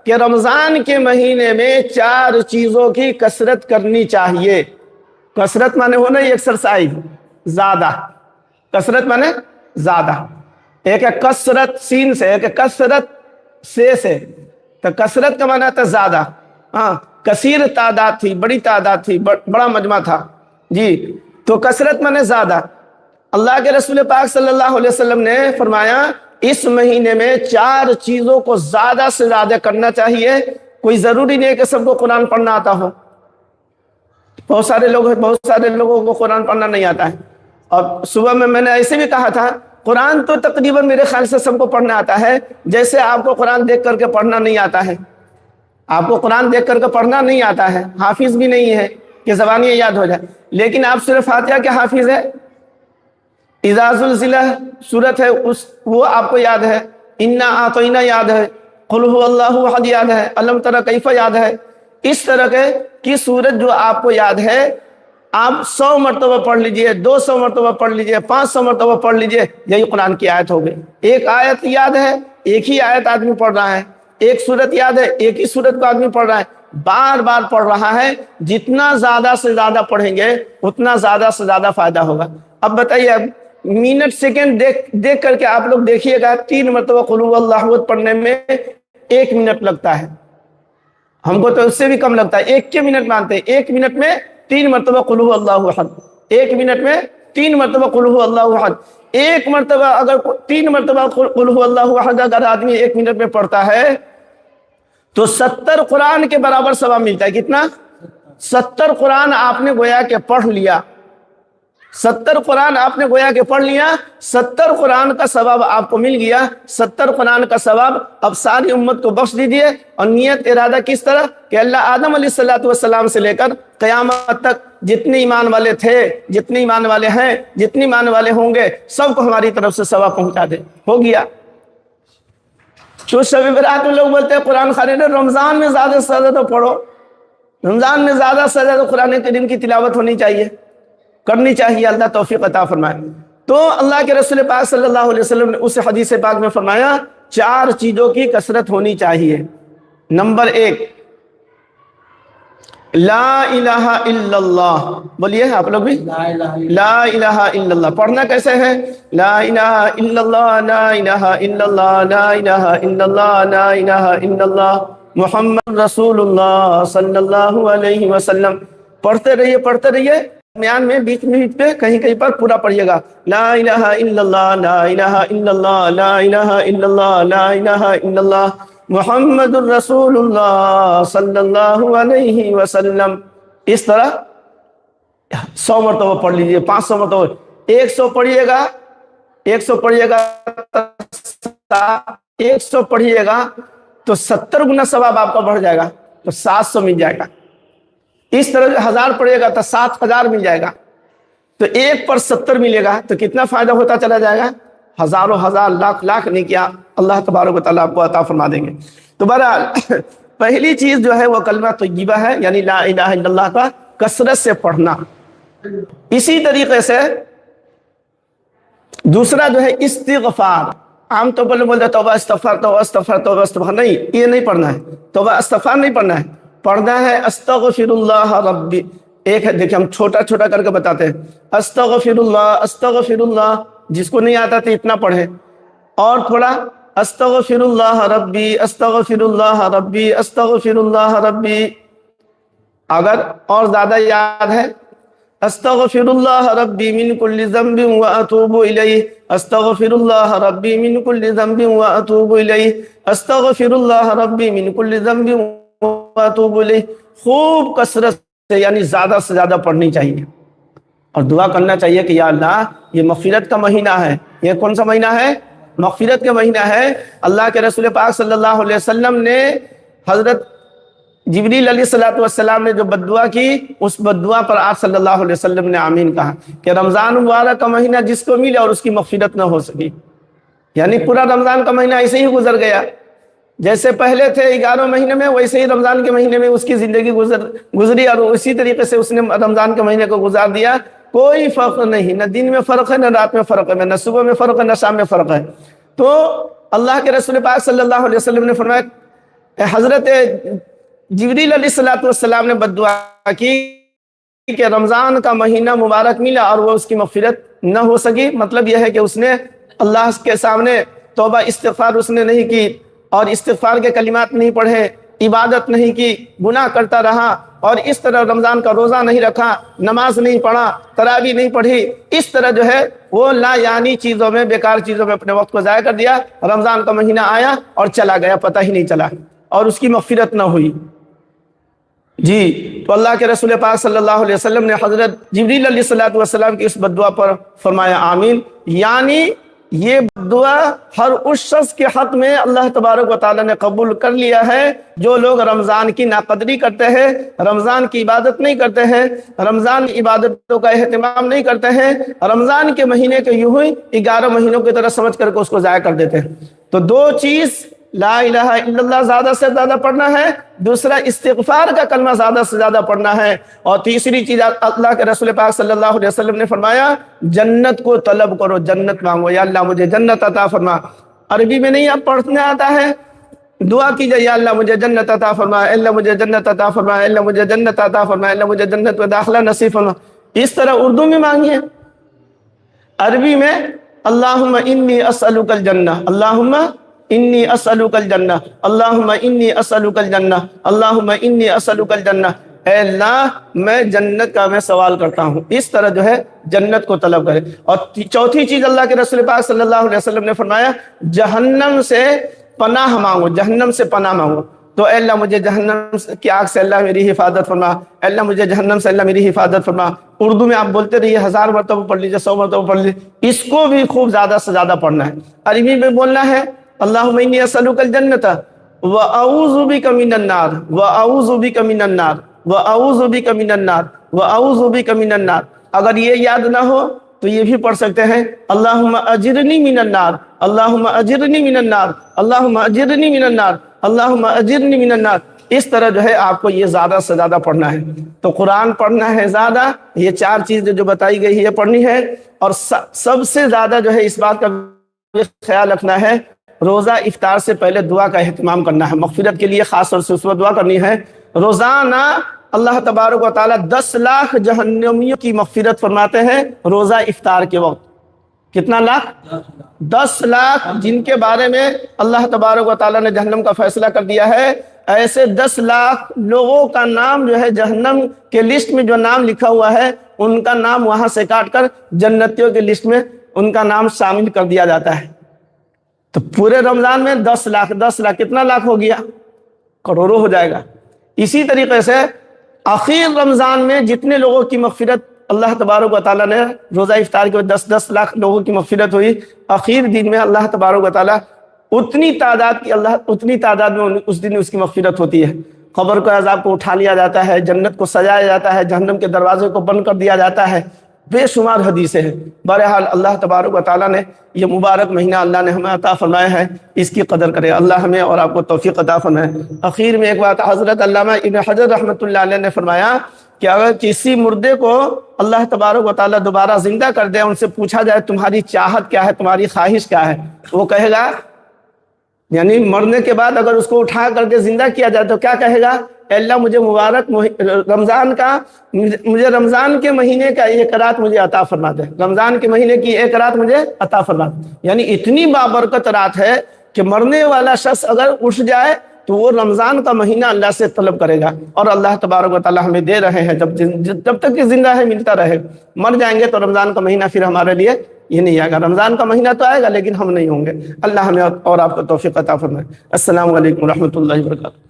کہ رمضان کے مہینے میں 4 چیزوں کی کثرت کرنی چاہیے۔ کثرت مانے ہونا یہ ایکسرسائز، زیادہ، کثرت مانے زیادہ۔ ایک ہے کثرت سین سے، ایک ہے کثرت سے، تو کثرت کا معنی آتا ہے زیادہ۔ ہاں، کثیر تعداد تھی، بڑی تعداد تھی، بڑا مجمع تھا جی، تو کثرت مانے زیادہ۔ اللہ کے رسول پاک صلی اللہ علیہ وسلم نے فرمایا اس مہینے میں 4 چیزوں کو زیادہ سے زیادہ کرنا چاہیے۔ کوئی ضروری نہیں ہے کہ سب کو قرآن پڑھنا آتا ہو، بہت سارے لوگوں کو قرآن پڑھنا نہیں آتا ہے۔ اور صبح میں نے ایسے بھی کہا تھا قرآن تو تقریباً میرے خیال سے سب کو پڑھنا آتا ہے، جیسے آپ کو قرآن دیکھ کر کے پڑھنا نہیں آتا ہے۔ آپ کو قرآن دیکھ کر کے پڑھنا نہیں آتا ہے، حافظ بھی نہیں ہے کہ زبانیں یاد ہو جائے، لیکن آپ سورہ فاتحہ کے حافظ ہے، اذا زلزلہ سورت ہے وہ آپ کو یاد ہے، انا اعطینا یاد ہے، قل هو اللہ احد یاد ہے، الم تر کیف یاد ہے۔ اس طرح کی سورت جو آپ کو یاد ہے آپ 100 مرتبہ پڑھ لیجئے، 200 مرتبہ پڑھ لیجئے، 500 مرتبہ پڑھ لیجئے، یہی قرآن کی آیت ہو گئی۔ ایک آیت یاد ہے، ایک ہی آیت آدمی پڑھ رہا ہے، ایک سورت یاد ہے، ایک ہی سورت کو آدمی پڑھ رہا ہے، بار بار پڑھ رہا ہے۔ جتنا زیادہ سے زیادہ پڑھیں گے اتنا زیادہ سے زیادہ فائدہ ہوگا۔ اب بتائیے، منٹ سیکنڈ دیکھ کر کے آپ لوگ دیکھیے گا 3 مرتبہ قل هو اللہ احد پڑھنے میں 1 منٹ لگتا ہے، ہم کو تو اس سے بھی کم لگتا ہے، 1 کے منٹ مانتے ہیں۔ 1 منٹ میں 3 مرتبہ قل هو اللہ احد، 1 منٹ میں 3 مرتبہ قل هو اللہ احد۔ 1 مرتبہ اگر 3 مرتبہ قل هو اللہ احد اگر آدمی 1 منٹ میں پڑھتا ہے تو 70 قرآن کے برابر ثواب ملتا ہے۔ کتنا؟ 70 قرآن آپ نے گویا کہ پڑھ لیا، 70 قرآن آپ نے گویا کہ پڑھ لیا، 70 قرآن کا ثواب آپ کو مل گیا۔ 70 قرآن کا ثواب اب ساری امت کو بخش دیجئے، اور نیت ارادہ کس طرح کہ اللہ آدم علیہ السلام سے لے کر قیامت تک جتنے ایمان والے تھے، جتنے ایمان والے ہیں، جتنے ایمان والے ہوں گے، سب کو ہماری طرف سے ثواب پہنچا دے۔ ہو گیا۔ تو شب برات میں لوگ بولتے ہیں قرآن خریدو، رمضان میں زیادہ سے زیادہ پڑھو، رمضان میں زیادہ سے زیادہ قرآن کریم کی تلاوت ہونی چاہیے، کرنی چاہیے۔ اللہ توفیق عطا فرمائے۔ تو اللہ کے رسول پاک صلی اللہ علیہ وسلم نے اس حدیث پاک میں فرمایا 4 چیزوں کی کثرت ہونی چاہیے۔ نمبر 1، لا الہ الا اللہ، بولیے آپ لوگ بھی، لا الہ الا اللہ۔ پڑھنا کیسے ہے؟ لا الہ الا اللہ، لا الہ الا اللہ، لا الہ الا اللہ، لا الہ الا اللہ محمد رسول اللہ صلی اللہ علیہ وسلم۔ پڑھتے رہیے، پڑھتے رہیے، درمیان میں بیچ پہ کہیں پر پورا پڑھیے گا، لا الہ الا اللہ، لا الہ الا اللہ، لا الہ الا اللہ، لا الہ الا اللہ محمد الرسول اللہ صلی اللہ علیہ وسلم۔ اس طرح 100 مرتبہ پڑھ لیجئے، 500 مرتبہ، 100 پڑھیے گا، 100 پڑھیے گا، 100 پڑھیے گا تو 70 گنا ثواب آپ کا بڑھ جائے گا، تو 700 مل جائے گا۔ اس طرح 1000 پڑھیے گا تو 7000 مل جائے گا، تو 1 پر 70 ملے گا، تو کتنا فائدہ ہوتا چلا جائے گا؟ ہزاروں ہزار لاکھ نہیں کیا اللہ تبارک و تعالیٰ آپ کو عطا فرما دیں گے۔ تو بہرحال پہلی چیز جو ہے وہ کلمہ طیبہ ہے، یعنی لا الہ الا اللہ کا کثرت سے پڑھنا۔ اسی طریقے سے دوسرا جو ہے استغفار۔ عام طور پر بولتے ہیں توبہ استغفار، توبہ استغفار، توبہ استغفار، نہیں، یہ نہیں پڑھنا ہے، توبہ استغفار نہیں پڑھنا ہے، پڑھنا ہے استغفر اللہ ربی۔ ایک ہے، دیکھیں ہم چھوٹا چھوٹا کر کے بتاتے ہیں، استغفر اللہ، استغفر اللہ، جس کو نہیں آتا تو اتنا پڑھے، اور تھوڑا استغفر اللہ ربی، استغفر اللہ ربی، استغفر اللہ ربی۔ اگر اور زیادہ یاد ہے، استغفر اللہ ربی من کل ذنب واتوب الیہ، استغفر اللہ ربی من کل ذنب واتوب الیہ، استغفر اللہ ربی من کل ذنب واتوب الیہ۔ خوب کثرت سے، یعنی زیادہ سے زیادہ پڑھنی چاہیے، اور دعا کرنا چاہیے کہ یا اللہ یہ مغفرت کا مہینہ ہے۔ یہ کون سا مہینہ ہے؟ مغفرت کا مہینہ ہے۔ اللہ کے رسول پاک صلی اللہ علیہ وسلم نے حضرت جبریل علیہ السلام نے جو بددعا کی، اس بددعا پر آپ صلی اللہ علیہ وسلم نے آمین کہا کہ رمضان مبارک کا مہینہ جس کو ملے اور اس کی مغفرت نہ ہو سکی، یعنی پورا رمضان کا مہینہ ایسے ہی گزر گیا، جیسے پہلے تھے 11 مہینے میں ویسے ہی رمضان کے مہینے میں اس کی زندگی گزری، اور اسی طریقے سے اس نے رمضان کے مہینے کو گزار دیا۔ کوئی فرق نہیں، نہ دن میں فرق ہے، نہ رات میں فرق ہے، نہ صبح میں فرق ہے، نہ شام میں فرق ہے۔ تو اللہ کے رسول پاک صلی اللہ علیہ وسلم نے فرمایا حضرت جبریل علیہ الصلوۃ والسلام نے بد دعا کی کہ رمضان کا مہینہ مبارک ملا اور وہ اس کی مغفرت نہ ہو سکی. مطلب یہ ہے کہ اس نے اللہ کے سامنے توبہ استغفار اس نے نہیں کی اور استغفار کے کلمات نہیں پڑھے, عبادت نہیں کی, گناہ کرتا رہا اور اس طرح رمضان کا روزہ نہیں رکھا, نماز نہیں پڑھا, تراویح نہیں پڑھی, اس طرح جو ہے وہ لا یعنی چیزوں میں, بیکار چیزوں میں اپنے وقت کو ضائع کر دیا. رمضان کا مہینہ آیا اور چلا گیا, پتہ ہی نہیں چلا, اور اس کی مغفرت نہ ہوئی. جی تو اللہ کے رسول پاک صلی اللہ علیہ وسلم نے حضرت جبریل علیہ الصلوۃ والسلام کی اس بد دعا پر فرمایا آمین. یعنی یہ بد دعا ہر اس شخص کے حق میں اللہ تبارک و تعالیٰ نے قبول کر لیا ہے جو لوگ رمضان کی ناقدری کرتے ہیں, رمضان کی عبادت نہیں کرتے ہیں, رمضان کی عبادتوں کا اہتمام نہیں کرتے ہیں, رمضان کے مہینے کے یوں ہی 11 مہینوں کی طرح سمجھ کر کے اس کو ضائع کر دیتے ہیں. تو دو چیز, لا الہ الا اللہ زیادہ سے زیادہ پڑھنا ہے, دوسرا استغفار کا کلمہ زیادہ سے زیادہ پڑھنا ہے, اور تیسری چیز اللہ کے رسول پاک صلی اللہ علیہ وسلم نے فرمایا جنت کو طلب کرو, جنت مانگو, یا اللہ مجھے جنت عطا فرما. عربی میں نہیں اب پڑھنے آتا ہے, دعا کیجئے یا اللہ مجھے جنت عطا فرما, اللہ مجھے جنت عطا فرما, اللہ مجھے جنت عطا فرما, اللہ مجھے جنت میں داخلہ نصیب فرما. اس طرح اردو میں مانگیے. عربی میں اللہم انی اسألک الجنہ, اللہم انی اسألک الجنہ, اللہم انی اسألک الجنہ, اللہم انی اسألک الجنہ. اے اللہ میں جنت کا میں سوال کرتا ہوں. اس طرح جو ہے جنت کو طلب کرے. اور چوتھی چیز اللہ کے رسول پاک صلی اللہ علیہ وسلم نے فرمایا جہنم سے پناہ مانگو, جہنم سے پناہ مانگو. تو اے اللہ مجھے جہنم کی آگ سے اللہ میری حفاظت فرما, اے اللہ مجھے جہنم سے اللہ میری حفاظت فرما. اردو میں آپ بولتے رہیے, 1000 مرتبہ پڑھ لیجیے, 100 مرتبہ پڑھ لیجیے, اس کو بھی خوب زیادہ سے زیادہ پڑھنا ہے. عربی میں بولنا ہے اللہم انی اسألک الجنۃ واعوذ بک من النار, واعوذ بک من النار, واعوذ بک من النار, واعوذ بک من النار. اگر یہ یاد نہ ہو تو یہ بھی پڑھ سکتے ہیں اللہم اجرنی من النار, اللہم اجرنی من النار, اللہم اجرنی من النار, اللہم اجرنی من النار. اس طرح جو ہے آپ کو یہ زیادہ سے زیادہ پڑھنا ہے. تو قرآن پڑھنا ہے زیادہ, یہ 4 چیزیں جو بتائی گئی ہے یہ پڑھنی ہے. اور سب سے زیادہ جو ہے اس بات کا خیال رکھنا ہے روزہ افطار سے پہلے دعا کا اہتمام کرنا ہے. مغفرت کے لیے خاص طور سے اس وقت دعا کرنی ہے. روزانہ اللہ تبارک و تعالیٰ 10 لاکھ جہنمیوں کی مغفرت فرماتے ہیں روزہ افطار کے وقت. کتنا لاکھ؟ 10 لاکھ جن کے بارے میں اللہ تبارک و تعالیٰ نے جہنم کا فیصلہ کر دیا ہے. ایسے 10 لاکھ لوگوں کا نام جو ہے جہنم کے لسٹ میں جو نام لکھا ہوا ہے ان کا نام وہاں سے کاٹ کر جنتیوں کے لسٹ میں ان کا نام شامل کر دیا جاتا ہے. تو پورے رمضان میں 10 لاکھ کتنا لاکھ ہو گیا؟ کروڑوں ہو جائے گا. اسی طریقے سے آخر رمضان میں جتنے لوگوں کی مغفرت اللہ تبارک و تعالیٰ نے روزہ افطار کے 10 لاکھ لوگوں کی مغفرت ہوئی, آخر دن میں اللہ تبارک و تعالیٰ اتنی تعداد میں اس دن اس کی مغفرت ہوتی ہے. قبر کے عذاب کو اٹھا لیا جاتا ہے, جنت کو سجایا جاتا ہے, جہنم کے دروازے کو بند کر دیا جاتا ہے. بے شمار حدیثیں ہیں. بہرحال اللہ تبارک و تعالیٰ نے یہ مبارک مہینہ اللہ نے ہمیں عطا فرمایا ہے, اس کی قدر کرے. اللہ ہمیں اور آپ کو توفیق عطا فرمائے. اخیر میں ایک بات, حضرت علامہ ابن حجر رحمۃ اللہ علیہ نے فرمایا کہ اگر کسی مردے کو اللہ تبارک و تعالیٰ دوبارہ زندہ کر دے, ان سے پوچھا جائے تمہاری چاہت کیا ہے, تمہاری خواہش کیا ہے, وہ کہے گا, یعنی مرنے کے بعد اگر اس کو اٹھا کر کے زندہ کیا جائے تو کیا کہے گا؟ اے اللہ مجھے مبارک مجھے رمضان کے مہینے کا 1 رات مجھے عطا فرما دے, رمضان کے مہینے کی 1 رات مجھے عطا فرما دے. یعنی اتنی بابرکت رات ہے کہ مرنے والا شخص اگر اٹھ جائے تو وہ رمضان کا مہینہ اللہ سے طلب کرے گا. اور اللہ تبارک و تعالیٰ ہمیں دے رہے ہیں, جب تک کہ زندہ ہے ملتا رہے. مر جائیں گے تو رمضان کا مہینہ پھر ہمارے لیے یہ نہیں آئے گا. رمضان کا مہینہ تو آئے گا لیکن ہم نہیں ہوں گے. اللہ ہمیں اور آپ کو توفیق عطا فرمائے. السلام علیکم ورحمۃ اللہ وبرکاتہ.